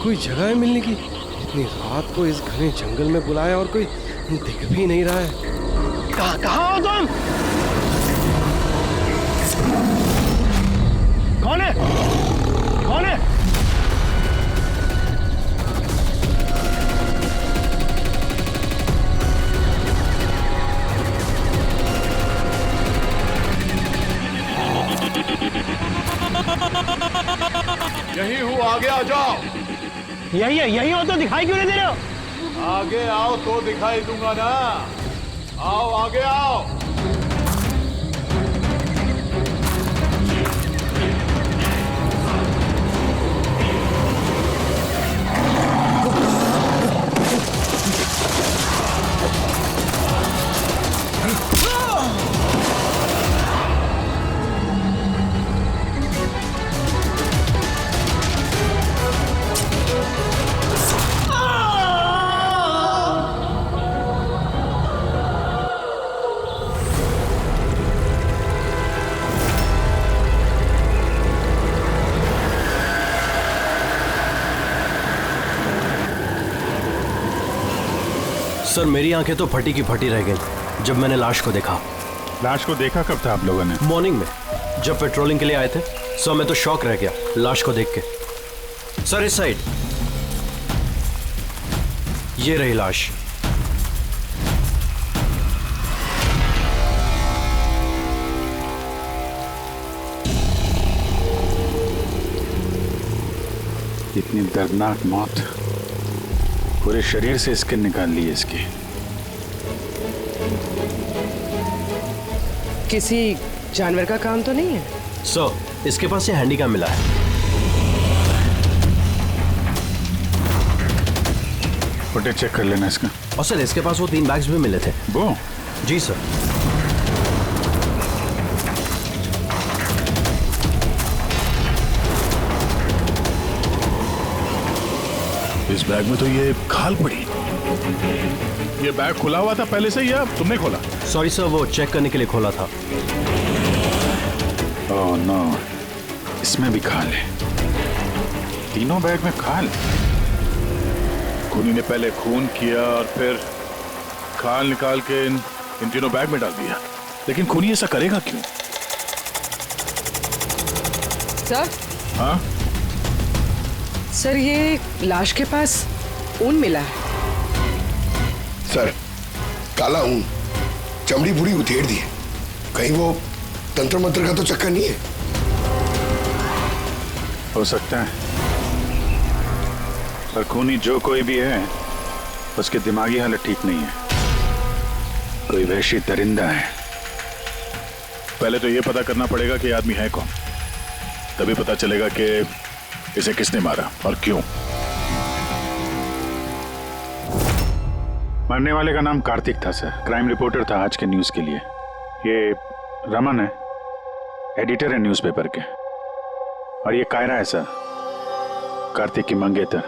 कोई जगह है मिलने की? इतनी रात को इस घने जंगल में बुलाया और कोई दिख भी नहीं रहा है। कहाँ हो तुम? कौन है? कौन है? यही हूँ, आगे आ जाओ। यही है, यही हो तो दिखाई क्यों नहीं दे रहे हो? आगे आओ तो दिखाई दूंगा ना। आओ आगे आओ। सर मेरी आंखें तो फटी की फटी रह गई जब मैंने लाश को देखा। लाश को देखा कब था आप लोगों ने? मॉर्निंग में जब पेट्रोलिंग के लिए आए थे। सर मैं तो शॉक रह गया लाश को देख के। सर इस साइड ये रही लाश। इतनी दर्दनाक मौत, पूरे शरीर से स्किन निकाल ली है इसकी। किसी जानवर का काम तो नहीं है? सर इसके पास ये हैंडीकैम मिला है। फुटेज चेक कर लेना इसका। और सर इसके पास वो 3 बैग्स भी मिले थे। वो? जी सर। इस बैग में तो ये खाल पड़ी। ये बैग खुला हुआ था पहले से या तुमने खोला? सॉरी सर वो चेक करने के लिए खोला था। ओह नो, इसमें भी खाल है। तीनों बैग में खाल। खूनी ने पहले खून किया और फिर खाल निकाल के इन तीनों बैग में डाल दिया। लेकिन खूनी ऐसा करेगा क्यों? सर? हाँ सर ये लाश के पास ऊन मिला है। सर काला ऊन, चमड़ी पूरी उधेड़ दी है। कहीं वो तंत्र मंत्र का तो चक्कर नहीं है? हो सकता है, पर खूनी जो कोई भी है उसकी दिमागी हालत ठीक नहीं है। कोई वहशी दरिंदा है। पहले तो ये पता करना पड़ेगा कि आदमी है कौन, तभी पता चलेगा कि इसे किसने मारा और क्यों। मरने वाले का नाम कार्तिक था सर, क्राइम रिपोर्टर था आज के न्यूज के लिए। ये रमन है, एडिटर है न्यूज़पेपर के। और ये कायरा है सर, कार्तिक की मंगेतर।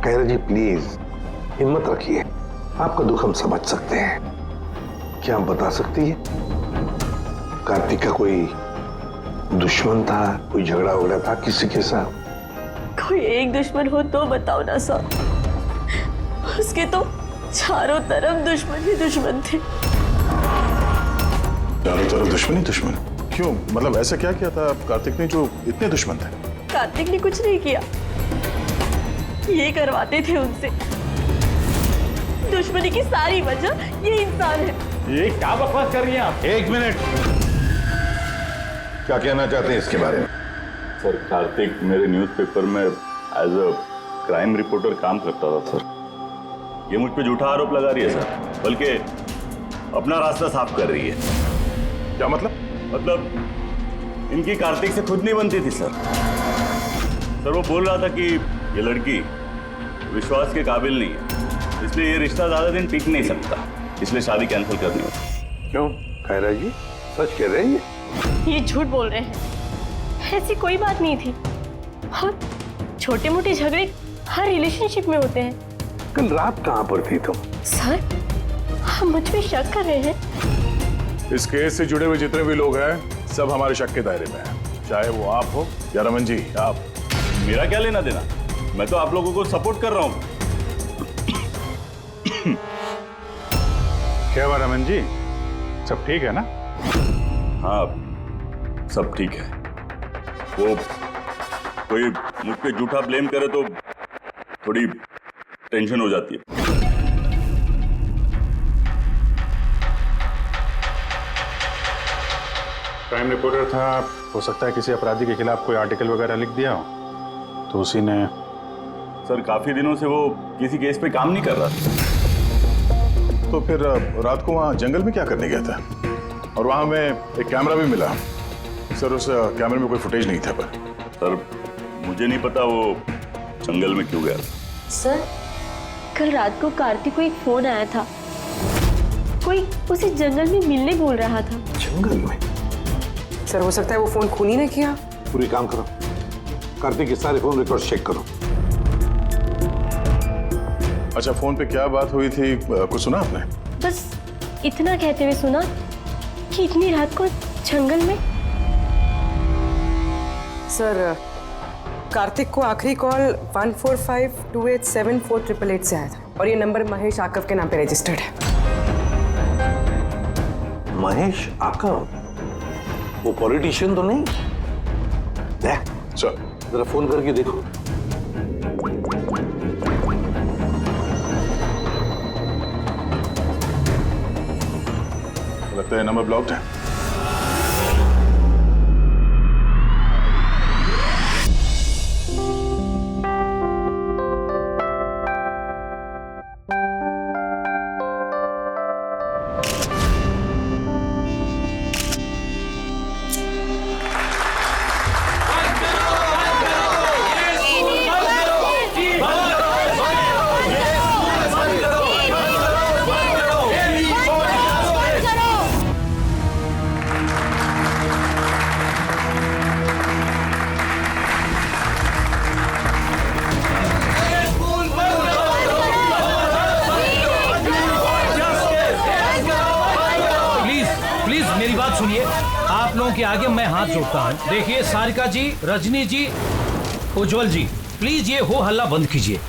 कायरा जी प्लीज हिम्मत रखिए, आपका दुख हम समझ सकते हैं। क्या आप बता सकती है कार्तिक का कोई दुश्मन था, कोई झगड़ा वगड़ा था किसी के साथ? कोई एक दुश्मन हो तो बताओ ना सर। उसके तो चारों तरफ दुश्मन ही दुश्मन थे। चारों तरफ दुश्मन ही दुश्मन? क्यों, मतलब ऐसा क्या किया था कार्तिक ने जो इतने दुश्मन थे? कार्तिक ने कुछ नहीं किया, ये करवाते थे उनसे। दुश्मनी की सारी वजह ये इंसान है। ये क्या बकवास कर रही हैं आप? एक मिनट, क्या कहना चाहते हैं इसके बारे में? सर कार्तिक मेरे न्यूज़पेपर में एज अ क्राइम रिपोर्टर काम करता था सर। ये मुझ पे झूठा आरोप लगा रही है सर, बल्कि अपना रास्ता साफ कर रही है। क्या मतलब? मतलब इनकी कार्तिक से खुद नहीं बनती थी सर। सर वो बोल रहा था कि ये लड़की विश्वास के काबिल नहीं है, इसलिए ये रिश्ता ज्यादा दिन टिक नहीं सकता, इसलिए शादी कैंसिल करनी होती। क्यों कायरा जी, सच कह रहे हैं ये झूठ बोल रहे हैं, ऐसी कोई बात नहीं थी। और छोटे मोटे झगड़े हर रिलेशनशिप में होते हैं। कल रात कहाँ पर थी तुम? सर हम मुझ पे शक कर रहे हैं। इस केस से जुड़े हुए जितने भी लोग हैं सब हमारे शक के दायरे में हैं, चाहे वो आप हो या रमन जी आप। मेरा क्या लेना देना? मैं तो आप लोगों को सपोर्ट कर रहा हूँ। क्या हुआ रमन जी, सब ठीक है ना? हाँ, सब ठीक है। वो कोई मुझ पे झूठा ब्लेम करे तो थोड़ी टेंशन हो जाती है। क्राइम रिपोर्टर था, हो सकता है किसी अपराधी के खिलाफ कोई आर्टिकल वगैरह लिख दिया हो, तो उसी ने। सर, काफी दिनों से वो किसी केस पे काम नहीं कर रहा था। तो फिर रात को वहाँ जंगल में क्या करने गया था? और वहाँ हमें एक कैमरा भी मिला। सर, उस कैमरे में कोई फुटेज नहीं था। पर सर, मुझे नहीं पता वो जंगल में क्यों गया। सर, कल रात को कार्तिक को एक फोन आया था, कोई उसे जंगल में मिलने बोल रहा था। जंगल में? सर हो सकता है वो फोन खूनी ने किया। पूरी काम करो, कार्तिक के सारे फोन रिकॉर्ड चेक करो। अच्छा, फोन पे क्या बात हुई थी, कुछ सुना आपने? बस इतना कहते हुए सुना कि इतनी रात को जंगल में। सर, कार्तिक को आखिरी कॉल 1452874888 से आया था और ये नंबर महेश आकव के नाम पे रजिस्टर्ड है। महेश आकव? वो पॉलिटिशियन तो नहीं? देख सर, जरा फोन करके देखो। लगता है नंबर ब्लॉक्ड है। मेरी बात सुनिए, आप लोगों के आगे मैं हाथ जोड़ता हूँ। देखिए सारिका जी, रजनी जी, उज्जवल जी, प्लीज ये हो हल्ला बंद कीजिए,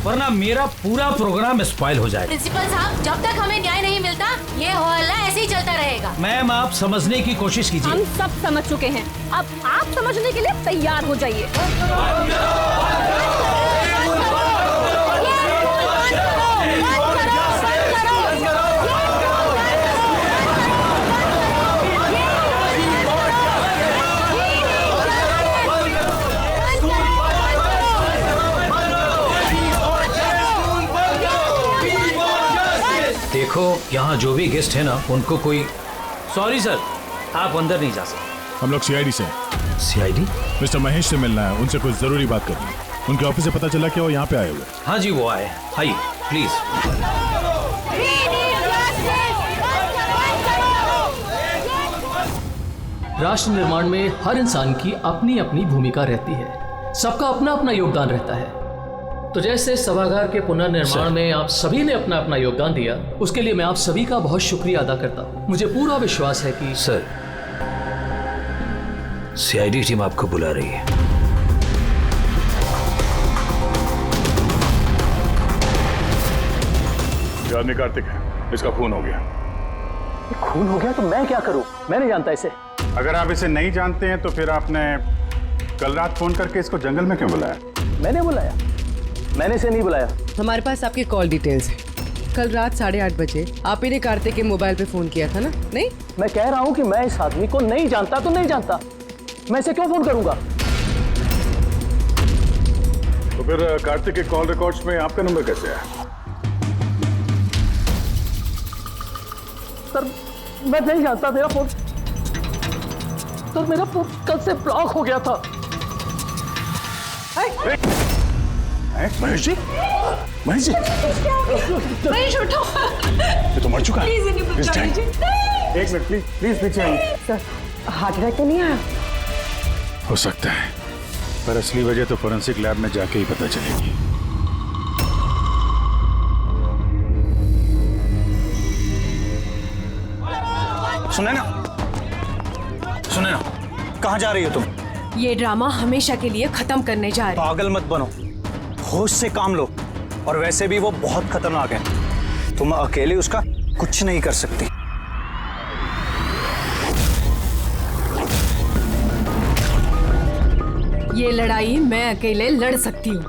वरना मेरा पूरा प्रोग्राम स्पॉइल हो जाएगा। प्रिंसिपल साहब, जब तक हमें न्याय नहीं मिलता ये हो हल्ला ऐसे ही चलता रहेगा। मैम, आप समझने की कोशिश कीजिए। हम सब समझ चुके हैं, अब आप समझने के लिए तैयार हो जाइए। देखो, यहाँ जो भी गेस्ट है ना, उनको कोई। सॉरी सर, आप अंदर नहीं जा सकते। हम लोग सीआईडी से हैं। सीआईडी? मिस्टर महेश से मिलना है, उनसे कुछ जरूरी बात करनी है। उनके ऑफिस से पता चला कि वो यहाँ पे आए हुए। हाँ जी, वो आए। आइए प्लीज। राष्ट्र निर्माण में हर इंसान की अपनी अपनी भूमिका रहती है, सबका अपना अपना योगदान रहता है। तो जैसे सभागार के पुनर्निर्माण में आप सभी ने अपना अपना योगदान दिया, उसके लिए मैं आप सभी का बहुत शुक्रिया अदा करता हूँ। मुझे पूरा विश्वास है कि सर, सीआईडी टीम आपको बुला रही है। ये आदमी कार्तिक है, इसका खून हो गया। खून हो गया तो मैं क्या करूं? मैं नहीं जानता इसे। अगर आप इसे नहीं जानते हैं तो फिर आपने कल रात फोन करके इसको जंगल में क्यों बुलाया? मैंने बुलाया? मैंने इसे नहीं बुलाया। हमारे पास आपकी कॉल डिटेल्स है। कल रात 8:30 बजे आप ही ने कार्तिक के मोबाइल पे फोन किया था ना? नहीं, मैं कह रहा हूं कि मैं इस आदमी को नहीं जानता तो नहीं जानता, मैं इसे क्यों फोन करूंगा? तो फिर कार्तिक के कॉल रिकॉर्ड्स में आपका नंबर कैसे आया? सर, मैं नहीं जानता। मेरा फोन कल से ब्लॉक हो गया था। महेश जी, महेश जी, महेश उठो। ये तो मर चुका है। प्लीज इन्हें बचा लीजिए। एक मिनट प्लीज, प्लीज पीछे आइए। सर हार्ट अटैक तो नहीं आया? हो सकता है, पर असली वजह तो फोरेंसिक लैब में जाके ही पता चलेगी। सुने ना, कहाँ जा रही हो तुम? ये ड्रामा हमेशा के लिए खत्म करने जा रहे। पागल मत बनो। होश से काम लो। और वैसे भी वो बहुत खतरनाक है, तुम अकेले उसका कुछ नहीं कर सकती। ये लड़ाई मैं अकेले लड़ सकती हूँ।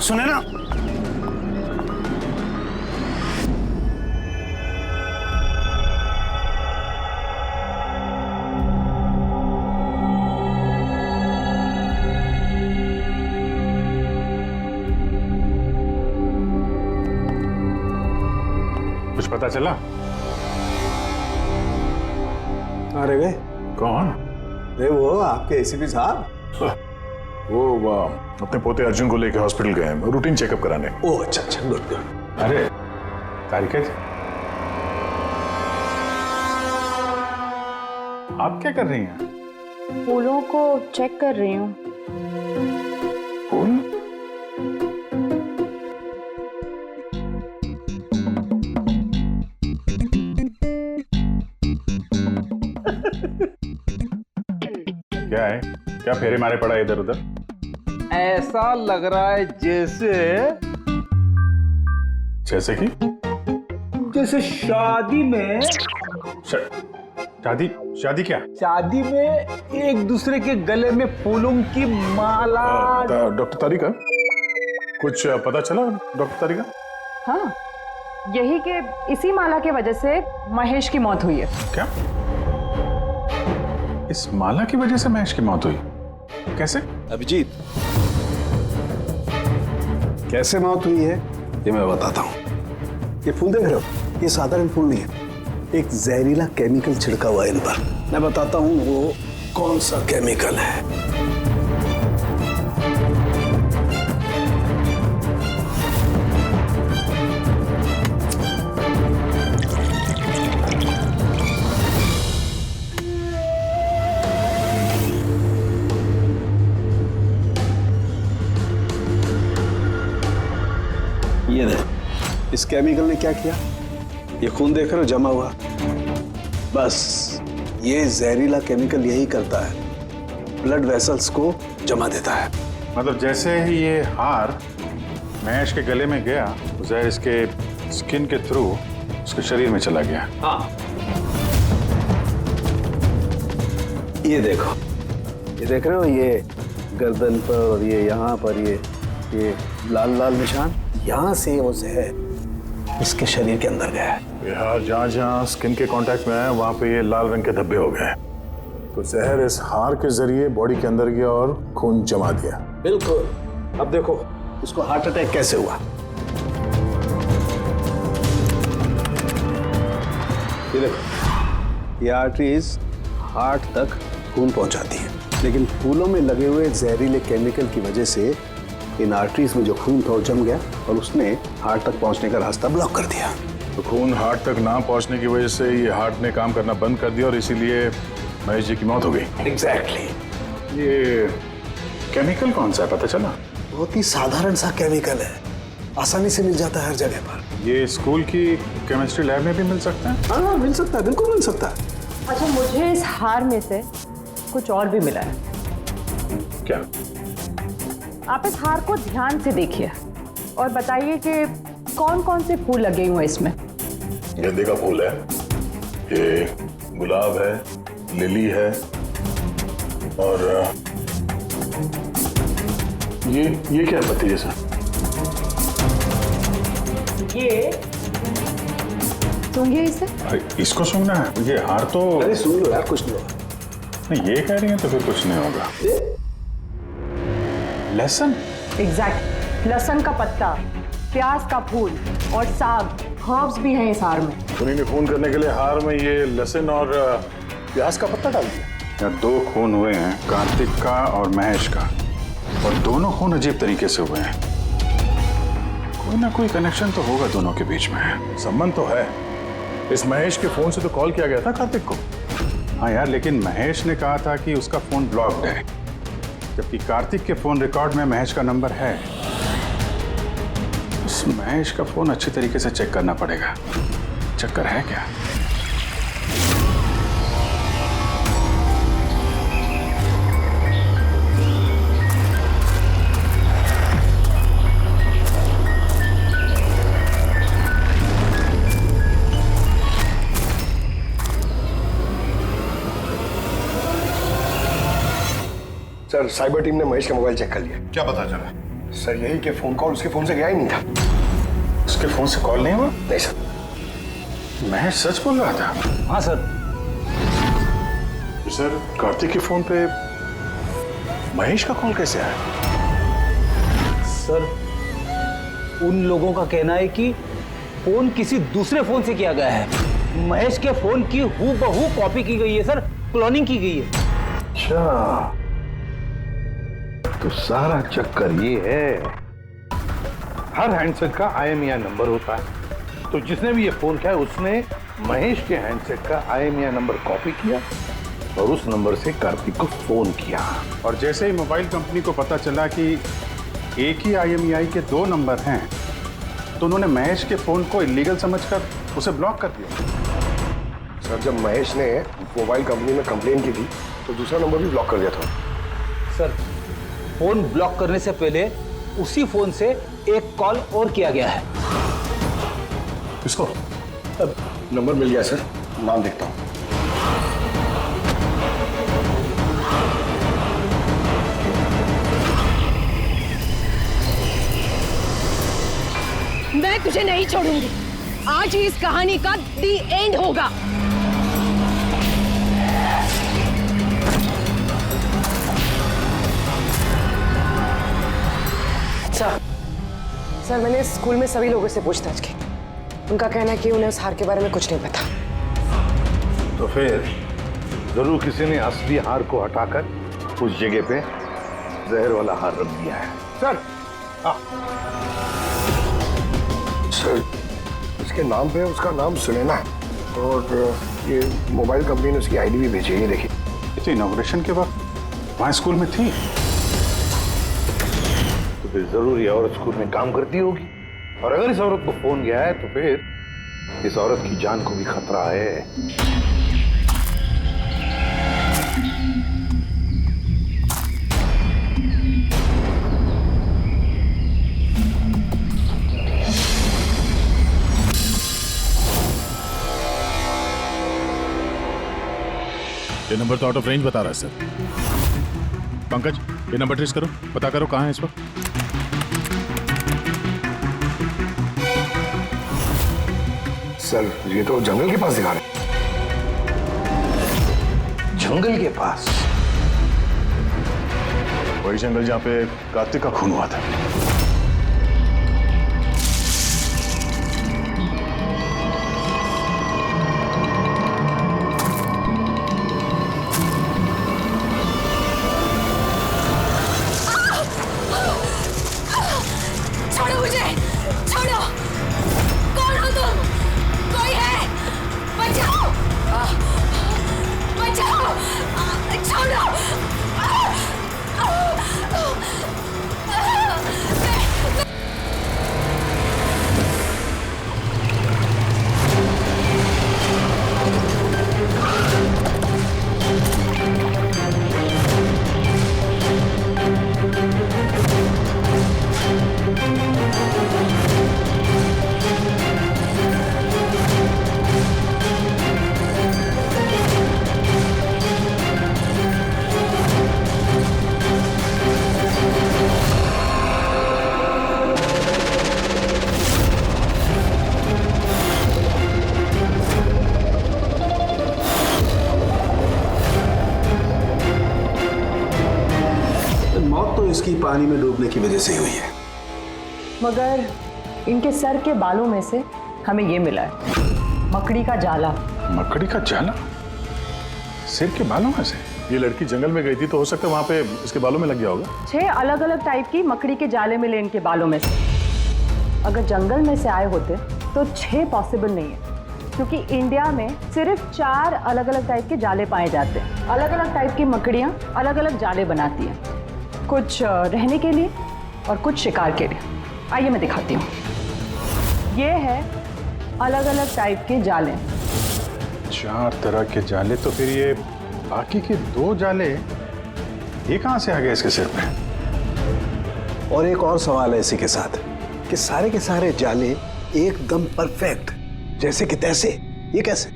सुने ना, कुछ पता चला? अरे गए कौन? अरे वो आपके एसीपी साहब। वो अपने पोते अर्जुन को लेकर हॉस्पिटल गए हैं रूटीन चेकअप कराने। ओह अच्छा अच्छा, गुड गुड। अरे तारिका जी, आप क्या कर रही हैं? फूलों को चेक कर रही हूँ। फूल? क्या है? क्या फेरे मारे पड़ा इधर उधर? ऐसा लग रहा है जैसे कि जैसे शादी में शादी क्या? शादी में एक दूसरे के गले में फूलों की माला। डॉक्टर तारिका, कुछ पता चला डॉक्टर तारिका? हाँ, यही कि इसी माला के वजह से महेश की मौत हुई है। क्या? इस माला की वजह से महेश की मौत हुई? कैसे? अभिजीत, कैसे मौत हुई है ये मैं बताता हूँ। ये फूल देख रहे हो, ये साधारण फूल नहीं है, एक जहरीला केमिकल छिड़का हुआ है इन पर। मैं बताता हूँ वो कौन सा केमिकल है। ये देख, इस केमिकल ने क्या किया, ये खून देख रहे हो जमा हुआ, बस ये जहरीला केमिकल यही करता है, ब्लड वेसल्स को जमा देता है। मतलब जैसे ही ये हार महेश के गले में गया, तो जहर इसके स्किन के थ्रू उसके शरीर में चला गया। हाँ, ये देखो, ये देख रहे हो, ये गर्दन पर और ये यहाँ पर ये लाल लाल निशान, यहाँ से वो जहर इसके शरीर के अंदर गया है। यार जहाँ जहाँ स्किन के कांटेक्ट में है वहाँ पे ये लाल रंग के धब्बे हो गए, तो जहर इस हार के जरिए बॉडी के अंदर गया और खून जमा दिया। बिल्कुल। अब देखो इसको हार्ट अटैक कैसे हुआ। ये देखो, ये आर्टरीज हार्ट तक खून पहुंचाती है, लेकिन फूलों में लगे हुए जहरीले केमिकल की वजह से इन आर्टरीज में जो खून था वो जम गया और उसने हार्ट तक पहुंचने का रास्ता ब्लॉक कर दिया। तो खून हार्ट तक ना पहुंचने की वजह से ये हार्ट ने काम करना बंद कर दिया और इसीलिए महेश जी की मौत हो गई। एग्जैक्टली। ये केमिकल कौन सा है, पता चला? बहुत ही साधारण सा केमिकल है, आसानी से मिल जाता है हर जगह पर। ये स्कूल की केमिस्ट्री लैब में भी मिल सकता है? हाँ मिल सकता है, बिल्कुल मिल सकता है। अच्छा, मुझे इस हार में से कुछ और भी मिला है। क्या? आप इस हार को ध्यान से देखिए और बताइए कि कौन कौन से फूल लगे हुए हैं इसमें। गेंदे का फूल है, ये गुलाब है, लिली है और ये क्या पत्ती जैसा? ये सूंघिए इसे। इसको सूंघना है? ये हार तो अरे सूंघ लो यार, कुछ नहीं होगा। नहीं, ये कह रही है तो फिर कुछ नहीं होगा। लहसुन? एग्जैक्ट, लहसुन का पत्ता, प्याज का फूल और साग, हर्ब्स भी हैं इस हार में। उन्हीं ने खून करने के लिए हार में ये लहसुन और प्याज का पत्ता डाल दिया। यहाँ 2 खून हुए हैं, कार्तिक का और महेश का, और दोनों खून अजीब तरीके से हुए हैं। कोई ना कोई कनेक्शन तो होगा दोनों के बीच में। संबंध तो है, इस महेश के फोन से तो कॉल किया गया था कार्तिक को। हाँ यार, लेकिन महेश ने कहा था कि उसका फोन ब्लॉक्ड है, जबकि कार्तिक के फोन रिकॉर्ड में महेश का नंबर है। इस महेश का फोन अच्छी तरीके से चेक करना पड़ेगा, चक्कर है क्या? सर साइबर टीम ने महेश का मोबाइल चेक कर लिया। क्या पता चला? सर यही कि फोन कॉल उसके फोन से गया ही नहीं था। उसके फोन से कॉल नहीं हुआ? नहीं सर। महेश सच बोल रहा था? हाँ सर। सर कार्तिक के फोन पे महेश का कॉल कैसे आया? सर उन लोगों का कहना है कि फोन किसी दूसरे फोन से किया गया है। महेश के फोन की हूबहू कॉपी की गई है सर, क्लोनिंग की गई है। अच्छा तो सारा चक्कर ये है, हर हैंडसेट का IMEI नंबर होता है, तो जिसने भी ये फोन किया उसने महेश के हैंडसेट का IMEI नंबर कॉपी किया और उस नंबर से कार्तिक को फोन किया। और जैसे ही मोबाइल कंपनी को पता चला कि एक ही IMEI के 2 नंबर हैं, तो उन्होंने महेश के फोन को इलीगल समझकर उसे ब्लॉक कर दिया। सर जब महेश ने मोबाइल कंपनी में कंप्लेन की थी तो दूसरा नंबर भी ब्लॉक कर दिया था। सर फोन ब्लॉक करने से पहले उसी फोन से एक कॉल और किया गया है। किसको? अब नंबर मिल गया सर, नाम देखता हूँ। मैं तुझे नहीं छोड़ूंगी। आज ही इस कहानी का दी एंड होगा। सर मैंने स्कूल में सभी लोगों से पूछताछ की। उनका कहना है कि उन्हें उस हार के बारे में कुछ नहीं पता। तो फिर जरूर किसी ने असली हार को हटाकर उस जगह पे जहर वाला हार रख दिया है। सर सर इसके नाम पे उसका नाम सुनैना है और ये मोबाइल कंपनी ने उसकी ID भी भेजी है। ये देखिए। तो इनॉग्रेशन के वक्त वहाँ स्कूल में थी, तो फिर जरूर ये औरत स्कूल में काम करती होगी, और अगर इस औरत को फोन गया है तो फिर इस औरत की जान को भी खतरा है। ये नंबर तो आउट ऑफ रेंज बता रहा है सर। पंकज ये नंबर ट्रेस करो, पता करो कहाँ है इस वक्त। सर ये तो जंगल के पास दिखा रहे। जंगल के पास? वही जंगल जहाँ पे कार्तिक का खून हुआ था। छोड़ो मुझे, छोड़ो। कौन हो तुम? कोई है? बचाओ, बचाओ, छोड़ो। मौत तो इसकी पानी में डूबने की वजह से हुई है। मगर इनके सर के बालों में से हमें ये मिला है, मकड़ी का जाला। मकड़ी का जाला? सिर के बालों में से? ये लड़की जंगल में गई थी तो हो सकता है वहां पे इसके बालों में लग गया होगा। 6 अलग अलग टाइप की मकड़ी के जाले मिले इनके बालों में से। अगर जंगल में से आए होते तो 6 पॉसिबल नहीं है, क्योंकि इंडिया में सिर्फ 4 अलग अलग टाइप के जाले पाए जाते हैं। अलग अलग टाइप की मकड़ियाँ अलग अलग जाले बनाती हैं, कुछ रहने के लिए और कुछ शिकार के लिए। आइए मैं दिखाती हूँ। ये है अलग अलग टाइप के जाले। 4 तरह के जाले, तो फिर ये बाकी के 2 जाले ये कहाँ से आ गए इसके सिर पे? और एक और सवाल है इसी के साथ कि सारे के सारे जाले एकदम परफेक्ट जैसे कि तैसे, ये कैसे?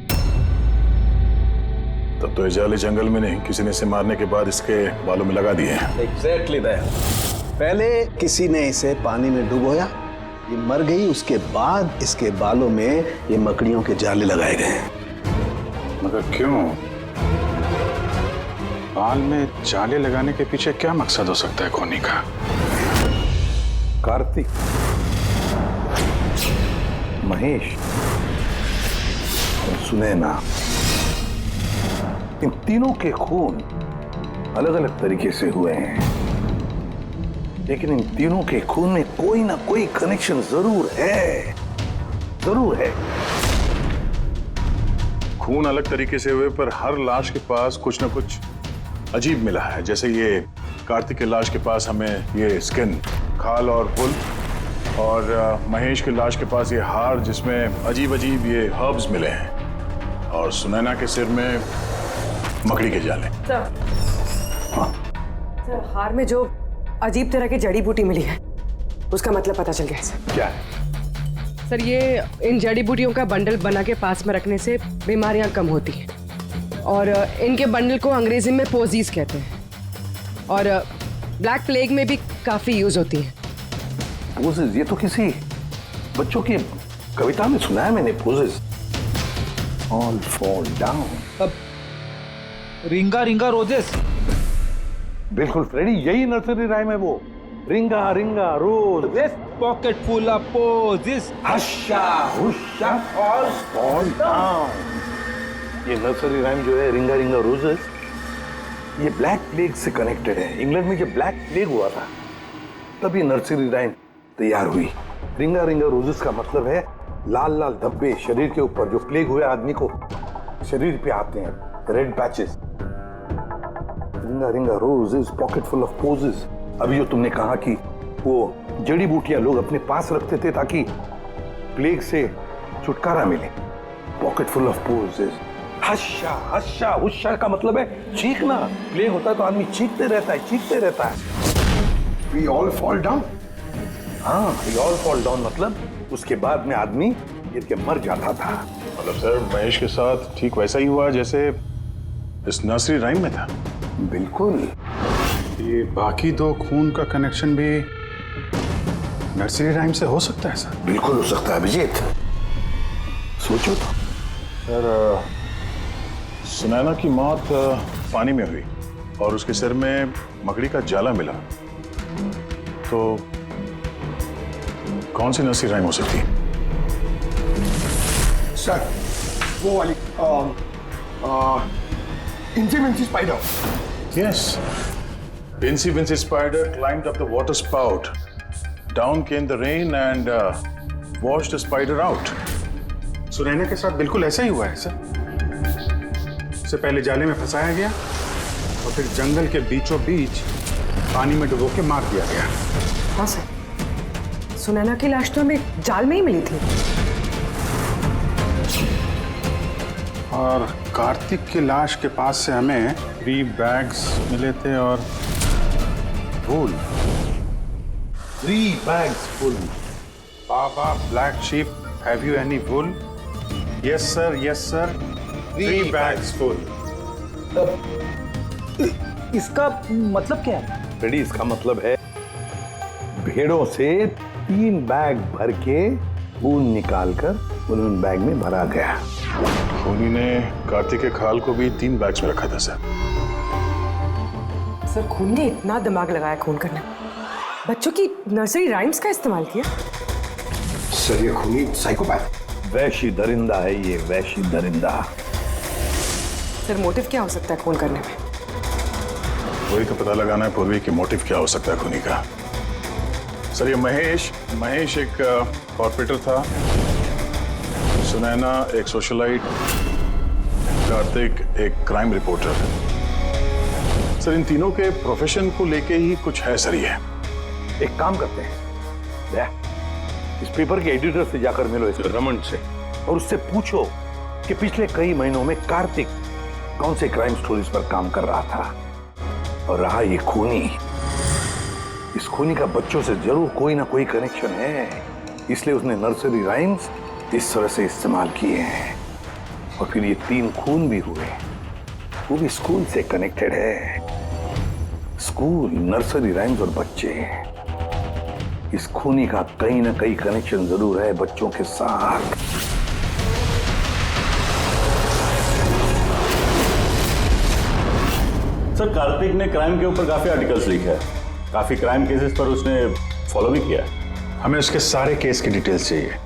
तो तो इजाले जंगल में नहीं, किसी ने इसे मारने के बाद इसके बालों में लगा दिए हैं। Exactly that. पहले किसी ने इसे पानी में डुबोया, ये मर गई, उसके बाद इसके बालों में ये मकड़ियों के जाले लगाए गए हैं। मगर क्यों? बाल में जाले लगाने के पीछे क्या मकसद हो सकता है खोनी का? कार्तिक, महेश और सुनैना, इन तीनों के खून अलग अलग तरीके से हुए हैं, लेकिन इन तीनों के खून में कोई ना कोई कनेक्शन जरूर है, जरूर है। खून अलग तरीके से हुए पर हर लाश के पास कुछ ना कुछ अजीब मिला है। जैसे ये कार्तिक के लाश के पास हमें ये स्किन, खाल और पुल, और महेश की लाश के पास ये हार जिसमें अजीब अजीब ये हर्ब्स मिले हैं, और सुनैना के सिर में मकड़ी के जाले। सर, हार में जो अजीब तरह की जड़ी बूटी मिली है उसका मतलब पता चल गया है सर। क्या है? सर, ये इन जड़ी बूटियों का बंडल बना के पास में रखने से बीमारियां कम होती हैं, और इनके बंडल को अंग्रेजी में पोजीज कहते हैं, और ब्लैक प्लेग में भी काफी यूज होती हैं। पोजेस? ये तो किसी बच्चों की कविता में सुना है मैंने। Posies all fall down. अब रिंगा रिंगा रोजेस। बिल्कुल फ्रेडी, यही नर्सरी राइम है वो। Ring a ring a rose, pocket full of posies, husha husha all fall down. ये नर्सरी राइम जो है रिंगा रिंगा रोजेस, ये ब्लैक प्लेग से कनेक्टेड है। इंग्लैंड में जब ब्लैक प्लेग हुआ था तब ये नर्सरी राइम तैयार हुई। रिंगा रिंगा रोजेस का मतलब है लाल लाल धब्बे शरीर के ऊपर जो प्लेग हुए आदमी को शरीर पे आते हैं, red patches. Ring a ring a roses, pocket full of posies. अभी जो तुमने कहा कि वो जड़ी बूटियां लोग अपने पास रखते थे ताकि प्लेग से छुटकारा मिले। Pocket full of posies. Husha husha husha का मतलब है चीखना। प्लेग होता है तो आदमी चीखते रहता है, चीखते रहता है। We all fall down। हाँ, we all fall down मतलब उसके बाद में आदमी गिर के मर जाता था। मतलब सर, महेश के साथ ठीक वैसा ही हुआ जैसे इस नर्सरी राइम में था। बिल्कुल। ये बाकी दो खून का कनेक्शन भी नर्सरी राइम से हो सकता है सर? बिल्कुल हो सकता है अभिजीत, सोचो तो। सर, सुनैना की मौत पानी में हुई और उसके सिर में मकड़ी का जाला मिला, तो कौन सी नर्सरी राइम हो सकती है? सर, वो वाली इंची Vinci spider. Yes. Incy Wincy Spider climbed up the water spout. Down came the rain and washed the spider out. Sunaina के साथ बिल्कुल ऐसा ही हुआ है सर। उसे पहले जाले में फंसाया गया और फिर जंगल के बीचों बीच पानी में डुबो के मार दिया गया। हाँ सर, सुनैना की लाश तो हमें जाल में ही मिली थी। और कार्तिक की लाश के पास से हमें 3 बैग्स मिले थे और वूल। 3 bags full। Baa baa black sheep, have you any wool? Yes sir, yes sir, 3 bags full. इसका मतलब क्या है? रेडी, इसका मतलब है भेड़ों से 3 बैग भर के ऊन निकालकर उन बैग में भरा गया। खूनी ने कार्तिक के खाल को भी 3 बैग्स में रखा था सर। सर, खूनी ने इतना दिमाग लगाया खून करने, बच्चों की नर्सरी राइम्स का इस्तेमाल किया। सर, ये खूनी साइकोपैथ, वैशी दरिंदा है ये, वैशी दरिंदा। सर, मोटिव क्या हो सकता है खून करने में? वही तो पता लगाना है पूर्वी कि मोटिव क्या हो सकता है खूनी का। सर, ये महेश एक कॉर्पोरेटर था, सुनैना एक सोशलाइट, कार्तिक एक क्राइम रिपोर्टर। सर, इन तीनों के प्रोफेशन को लेके ही कुछ है सर। ये एक काम करते हैं, इस पेपर के एडिटर से जाकर मिलो, इस रमन से, और उससे पूछो कि पिछले कई महीनों में कार्तिक कौन से क्राइम स्टोरीज पर काम कर रहा था। और रहा ये खूनी, इस खूनी का बच्चों से जरूर कोई ना कोई कनेक्शन है, इसलिए उसने नर्सरी राइम्स इस तरह से इस्तेमाल किए हैं। और फिर ये 3 खून भी हुए, वो भी स्कूल से कनेक्टेड है। स्कूल, नर्सरी राइम्स और बच्चे, इस खूनी का कहीं ना कहीं कनेक्शन जरूर है बच्चों के साथ। सर, कार्तिक ने क्राइम के ऊपर काफी आर्टिकल्स लिखे हैं, काफी क्राइम केसेस पर उसने फॉलो भी किया है। हमें उसके सारे केस की डिटेल्स चाहिए,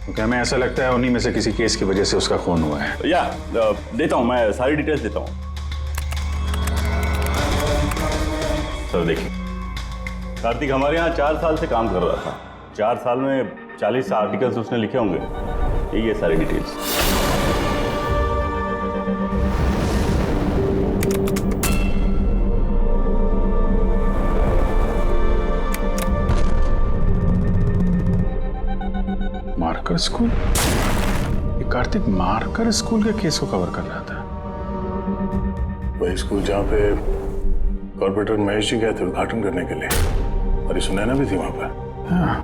क्योंकि हमें ऐसा लगता है उन्हीं में से किसी केस की वजह से उसका खून हुआ है। या देता हूं, मैं सारी डिटेल्स देता हूं। सर देखिए, कार्तिक हमारे यहाँ 4 साल से काम कर रहा था। 4 साल में 40 आर्टिकल्स उसने लिखे होंगे। यही है सारी डिटेल्स। Marker school? ये कार्तिक मार्कर स्कूल के केस को कवर कर रहा था। वही स्कूल जहाँ पे कॉर्पोरेटर महेश जी गए थे उद्घाटन करने के लिए, और ये सुनैना भी थी वहां पर। हाँ।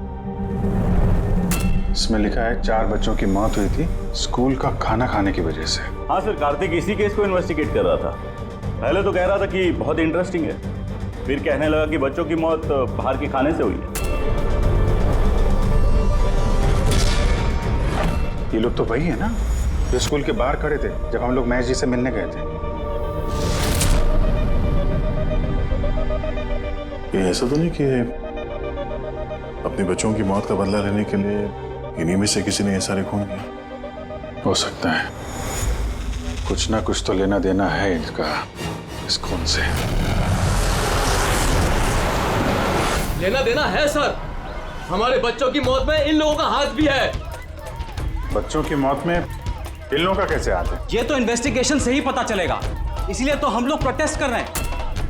इसमें लिखा है 4 बच्चों की मौत हुई थी स्कूल का खाना खाने की वजह से। हाँ सर, कार्तिक इसी केस को इन्वेस्टिगेट कर रहा था। पहले तो कह रहा था कि बहुत इंटरेस्टिंग है, फिर कहने लगा कि बच्चों की मौत बाहर के खाने से हुई है। ये लोग तो वही है ना जो स्कूल के बाहर खड़े थे जब हम लोग महेश जी से मिलने गए थे। ये ऐसा तो नहीं कि अपने बच्चों की मौत का बदला लेने के लिए इन्हीं में से किसी ने ये सारे खून किया? हो सकता है, कुछ ना कुछ तो लेना देना है इनका इस खून से। लेना देना है सर। हमारे बच्चों की मौत में इन लोगों का हाथ भी है। बच्चों की मौत में इन लोगों का कैसे हाथ है? ये तो इन्वेस्टिगेशन से ही पता चलेगा, इसलिए तो हम लोग प्रोटेस्ट कर रहे हैं।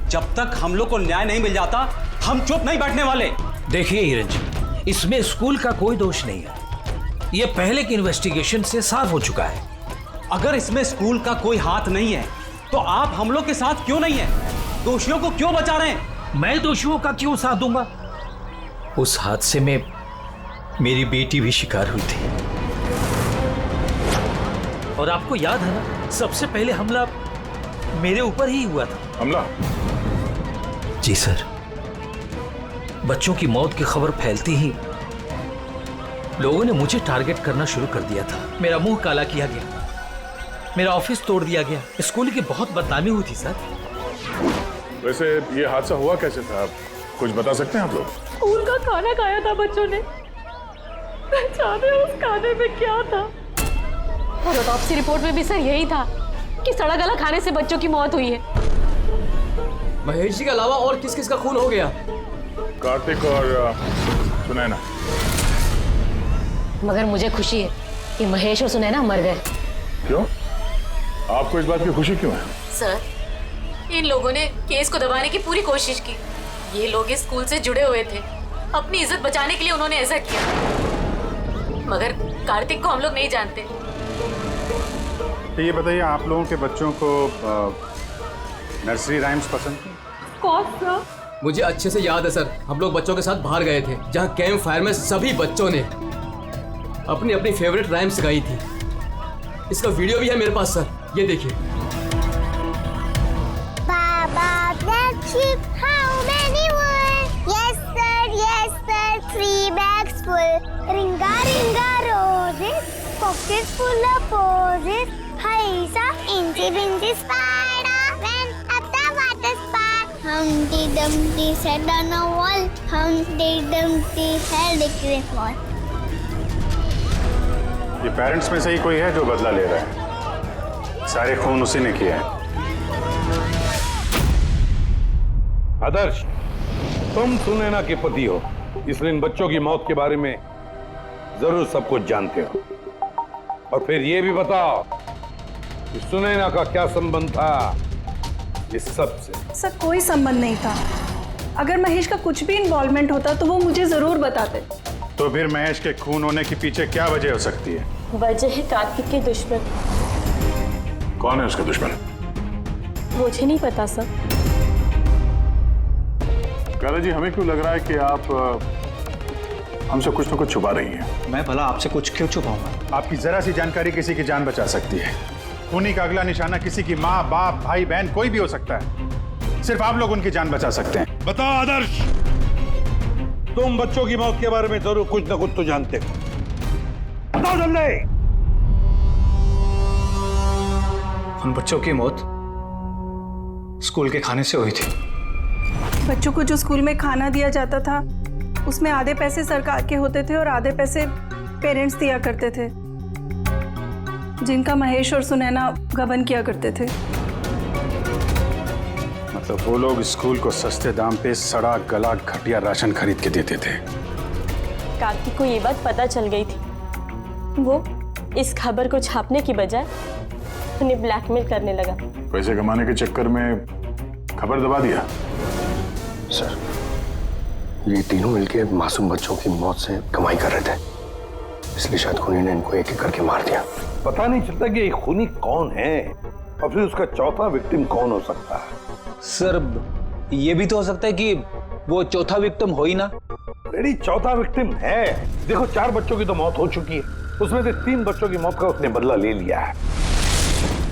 जब तक हम लोग को न्याय नहीं मिल जाता हम चुप नहीं बैठने वाले। देखिए हिरन जी, इसमें स्कूल का कोई दोष नहीं है। ये पहले की इन्वेस्टिगेशन से साफ हो चुका है। अगर इसमें स्कूल का कोई हाथ नहीं है तो आप हम लोग के साथ क्यों नहीं है? दोषियों को क्यों बचा रहे हैं? मैं दोषियों का क्यों साथ दूंगा? उस हादसे में मेरी बेटी भी शिकार हुई थी, और आपको याद है ना, सबसे पहले हमला मेरे ऊपर ही हुआ था। हमला? जी सर। बच्चों की मौत की खबर फैलती ही लोगों ने मुझे टारगेट करना शुरू कर दिया था। मेरा मुंह काला किया गया, मेरा ऑफिस तोड़ दिया गया, स्कूल की बहुत बदनामी हुई थी सर। वैसे ये हादसा हुआ कैसे था, कुछ बता सकते हैं आप लोग? स्कूल का खाना खाया था बच्चों ने, जाने उस खाने में क्या था। और ऑटोप्सी रिपोर्ट में भी सर यही था कि सड़ा गला खाने से बच्चों की मौत हुई है। महेश जी के अलावा और किस किस का खून हो गया? कार्तिक और सुनैना। मगर मुझे खुशी है कि महेश और सुनैना मर गए। क्यों? आपको इस बात की खुशी क्यों है? सर, इन लोगों ने केस को दबाने की पूरी कोशिश की। ये लोग इस स्कूल से जुड़े हुए थे, अपनी इज्जत बचाने के लिए उन्होंने ऐसा किया। मगर कार्तिक को हम लोग नहीं जानते। तो ये बताइए, आप लोगों के बच्चों को नर्सरी राइम्स पसंद थी? कौन सा? मुझे अच्छे से याद है सर, हम लोग बच्चों के साथ बाहर गए थे जहाँ कैंप फायर में सभी बच्चों ने अपनी अपनी फेवरेट राइम्स गाई थी। इसका वीडियो भी है मेरे पास सर, ये देखिए। Baba, black sheep, how many were? Yes sir, 3 bags full. Ringa, ringa, roses, pockets full of posies. Haisa, incy, bincy, spider, went up the water spout. Humpty Dumpty sat on a wall. Humpty Dumpty held a great wall. ये parents में से ही कोई है जो बदला ले रहा है? सारे खून उसी ने किया है। आदर्श, तुम सुनैना के पति हो, इसलिए इन बच्चों की मौत के बारे में जरूर सब कुछ जानते हो। और फिर ये भी बताओ कि सुनैना का क्या संबंध था इस सब से? सर, कोई संबंध नहीं था। अगर महेश का कुछ भी इन्वॉल्वमेंट होता तो वो मुझे जरूर बताते। तो फिर महेश के खून होने के पीछे क्या वजह हो सकती है? वजह है कार्तिक के दुश्मन। कौन है उसका दुश्मन? मुझे नहीं पता सर। काला जी, हमें क्यों लग रहा है कि आप हमसे कुछ न कुछ छुपा रही हैं? मैं भला आपसे कुछ क्यों छुपाऊंगा? आपकी जरा सी जानकारी किसी की जान बचा सकती है। खूनी का अगला निशाना किसी की माँ, बाप, भाई, बहन कोई भी हो सकता है। सिर्फ आप लोग उनकी जान बचा सकते हैं। बताओ आदर्श, तुम बच्चों की मौत के बारे में जरूर कुछ ना कुछ तो जानते हो। बताओ जल्दी। उन बच्चों की मौत स्कूल के खाने से हुई थी। बच्चों को जो स्कूल में खाना दिया जाता था उसमें आधे पैसे सरकार के होते थे और आधे पैसे पेरेंट्स दिया करते थे, जिनका महेश और सुनैना गबन किया करते थे। मतलब वो लोग स्कूल को सस्ते दाम पे सड़ा गला घटिया राशन खरीद के देते थे। कार्तिक को ये बात पता चल गई थी। वो इस खबर को छापने की बजाय उन्हें ब्लैकमेल करने लगा। पैसे कमाने के चक्कर में खबर दबा दिया। सर, ये तीनों मिलके मासूम बच्चों की मौत से कमाई कर रहे थे, इसलिए शायद खूनी ने इनको एक एक करके मार दिया। पता नहीं चलता कि ये खूनी कौन है और फिर उसका चौथा विक्टिम कौन हो सकता है। सर, ये भी तो हो सकता है कि वो चौथा विक्टिम हो ही ना। रेडी, चौथा विक्टिम है। देखो, 4 बच्चों की तो मौत हो चुकी है, उसमें से 3 बच्चों की मौत का उसने बदला ले लिया है।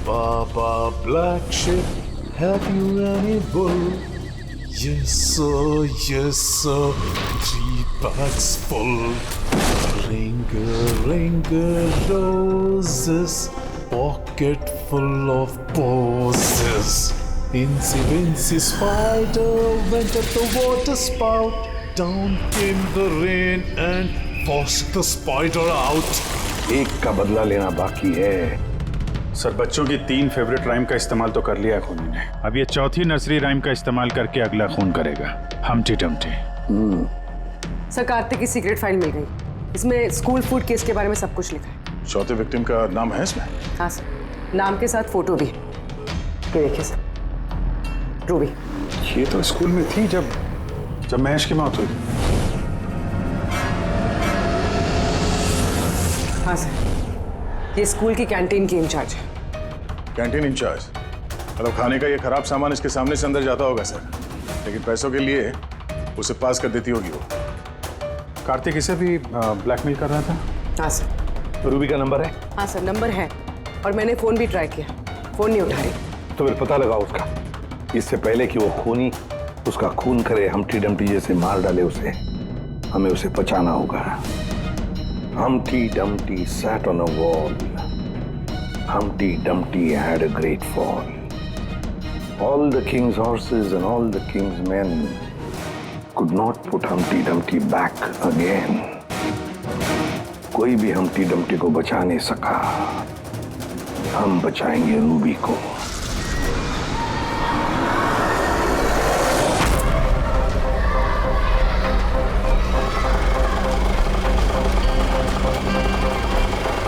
Baba Black Sheep, have you any wool? Yes sir, 3 bags full. Ring roses, pocket full of posies. Incy spider went up the water spout. Down came the rain and forced the spider out. एक का बदला लेना बाकी है। Sir, बच्चों की 3 favourite rhyme का इस्तेमाल तो कर लिया है खूनी ने। अब ये चौथी नर्सरी राइम का इस्तेमाल करके अगला खून करेगा, हमटी डमटी। सर, कार्तिक की सीक्रेट फाइल मिल गई। इसमें स्कूल फूड केस के बारे में सब कुछ लिखा है। चौथे विक्टिम का नाम है इसमें? हाँ सर, नाम के साथ फोटो भी। ये देखिए सर, रूबी। ये तो स्कूल में थी जब महेश की मौत हुई। हाँ सर, ये स्कूल की कैंटीन की इंचार्ज है। Canteen incharge? मतलब खाने का ये खराब सामान इसके सामने से अंदर जाता होगा सर, लेकिन पैसों के लिए उसे पास कर देती होगी वो। कार्तिक इसे भी ब्लैकमेल कर रहा था? हाँ सर। रूबी का नंबर है? हाँ सर, नंबर है और मैंने फोन भी ट्राई किया, फोन नहीं उठा रही। तो फिर पता लगाओ उसका, इससे पहले कि वो खूनी उसका खून करे, हमटी डमटी जैसे मार डाले उसे। हमें उसे बचाना होगा। Humpty Dumpty sat on a wall. Humpty Dumpty had a great fall. All the king's horses and all the king's men could not put Humpty Dumpty back again. कोई भी Humpty Dumpty को बचा नहीं सका। हम बचाएंगे रूबी को।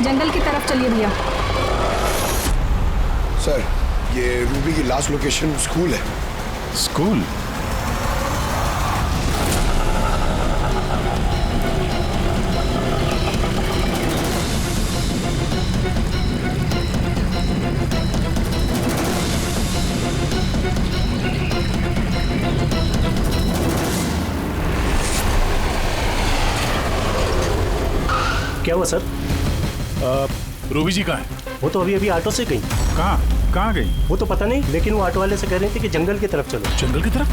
जंगल की तरफ चलिए भैया। सर, ये रूबी की लास्ट लोकेशन स्कूल है। स्कूल? क्या हुआ सर? रूबी जी कहाँ है? वो तो अभी ऑटो से गई। कहाँ गई? वो तो पता नहीं, लेकिन वो ऑटो वाले से कह रही थी कि जंगल की तरफ चलो। जंगल की तरफ?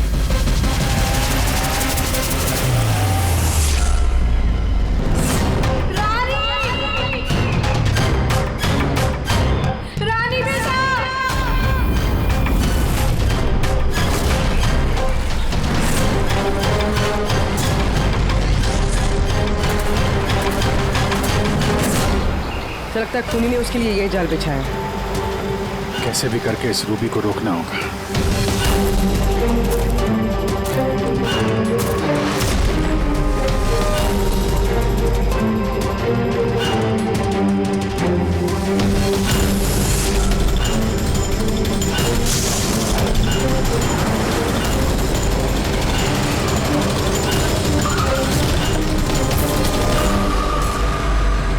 लगता है खूनी ने उसके लिए ये जाल बिछाया। कैसे भी करके इस रूबी को रोकना होगा।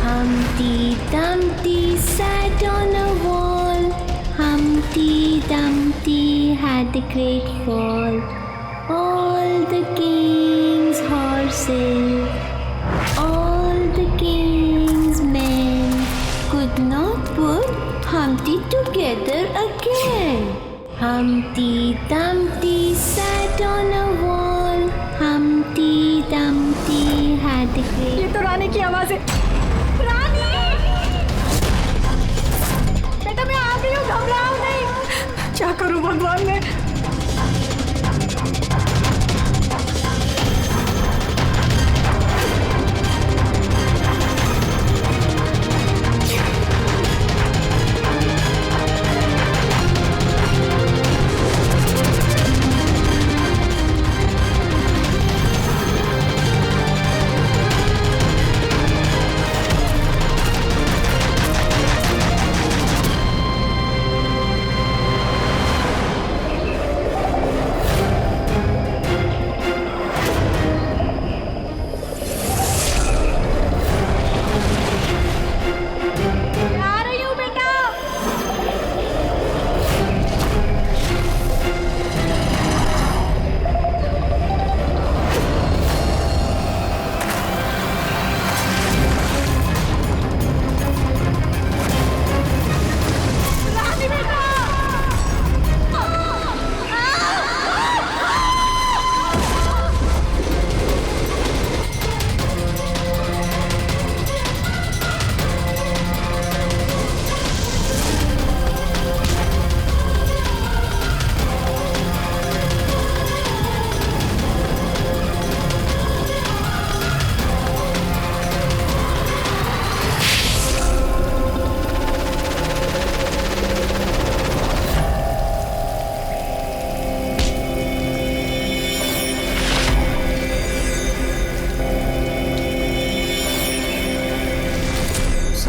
Humpty Dumpty sat on a wall. Humpty Dumpty had a great fall. All the king's horses, all the king's men could not put Humpty together. together again. Humpty Dumpty sat on a wall. Humpty Dumpty had a great... ये तो रानी की आवाज है। रानी! बेटा मैं आ गई हूँ, घबराओ नहीं। क्या करूँ भगवान मैं?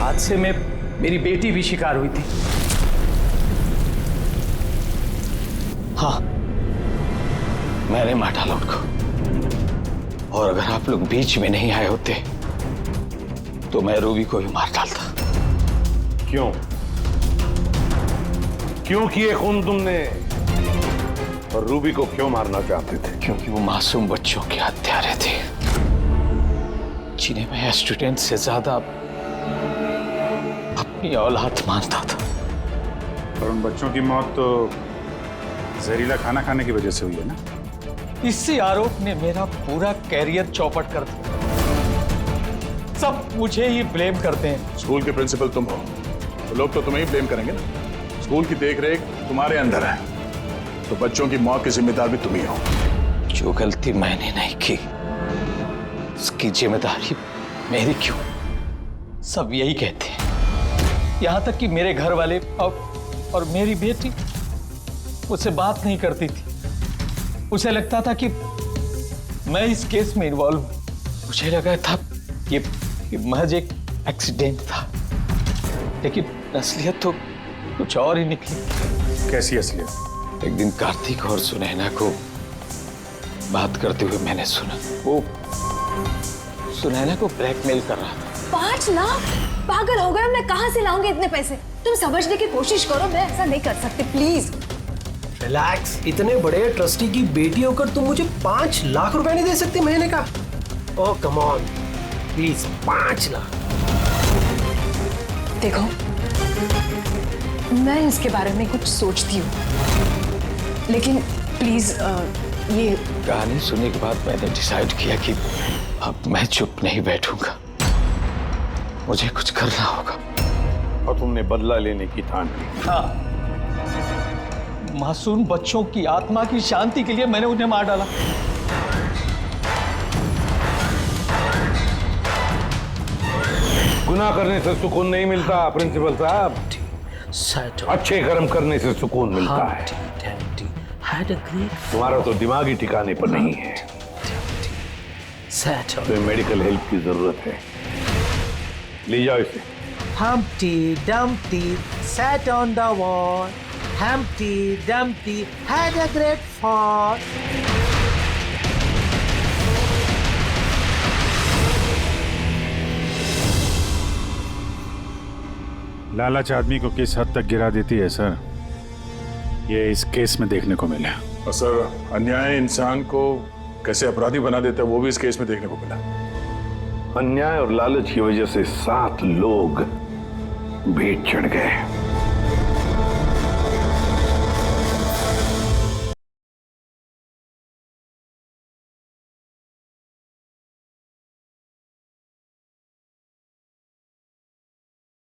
हादसे में मेरी बेटी भी शिकार हुई थी। हाँ, मैंने मार डाला उनको। और अगर आप लोग बीच में नहीं आए होते तो मैं रूबी को भी मार डालता। क्यों? क्यों किए खून तुमने? और रूबी को क्यों मारना चाहते थे? क्योंकि वो मासूम बच्चों के हत्यारे थे, जिन्हें मैं स्टूडेंट से ज्यादा अपनी औलाद मानता था। और उन बच्चों की मौत तो जहरीला खाना खाने की वजह से हुई है ना? इसी आरोप ने मेरा पूरा कैरियर चौपट कर दिया। सब मुझे ही ब्लेम करते हैं। स्कूल के प्रिंसिपल तुम हो तो लोग तो तुम्हें ही ब्लेम करेंगे ना। स्कूल की देखरेख तुम्हारे अंदर है तो बच्चों की मौत की जिम्मेदार भी तुम ही हो। जो गलती मैंने नहीं की उसकी जिम्मेदारी मेरी क्यों? सब यही कहते हैं। यहां तक कि मेरे घर वाले और मेरी बेटी मुझसे बात नहीं करती थी। उसे लगता था कि मैं इस केस में इन्वॉल्व हूं। मुझे लगा था ये महज एक एक्सीडेंट था, लेकिन असलियत तो कुछ और ही निकली। कैसी असलियत? एक दिन कार्तिक और सुनैना को बात करते हुए मैंने सुना। वो सुनैना को ब्लैकमेल कर रहा था। 5 लाख? पागल हो गए, मैं कहां से लाऊंगी इतने पैसे? तुम समझने की कोशिश करो, मैं ऐसा नहीं कर सकती, प्लीज। रिलैक्स। इतने बड़े ट्रस्टी की बेटी होकर तुम मुझे 5 लाख रुपए नहीं दे सकती महीने का? ओह कम ऑन प्लीज, 5 लाख। देखो, मैं इसके बारे में कुछ सोचती हूँ, लेकिन प्लीज ये कहानी सुनने के बाद मैंने डिसाइड किया कि अब मैं चुप नहीं बैठूंगा, मुझे कुछ करना होगा। और तुमने बदला लेने की ठान ली? हाँ, मासूम बच्चों की आत्मा की शांति के लिए मैंने उन्हें मार डाला। गुनाह करने से सुकून नहीं मिलता प्रिंसिपल साहब, अच्छे कर्म करने से सुकून मिलता है। तुम्हारा तो दिमागी ठिकाने पर नहीं है, तो मेडिकल हेल्प की जरूरत है। ले जाओ इसे। Humpty Dumpty sat on the wall. Humpty Dumpty had a great fall. लालच आदमी को किस हद तक गिरा देती है सर, ये इस केस में देखने को मिला। और सर, अन्याय इंसान को कैसे अपराधी बना देता है वो भी इस केस में देखने को मिला। अन्याय और लालच की वजह से 7 लोग भेंट चढ़ गए।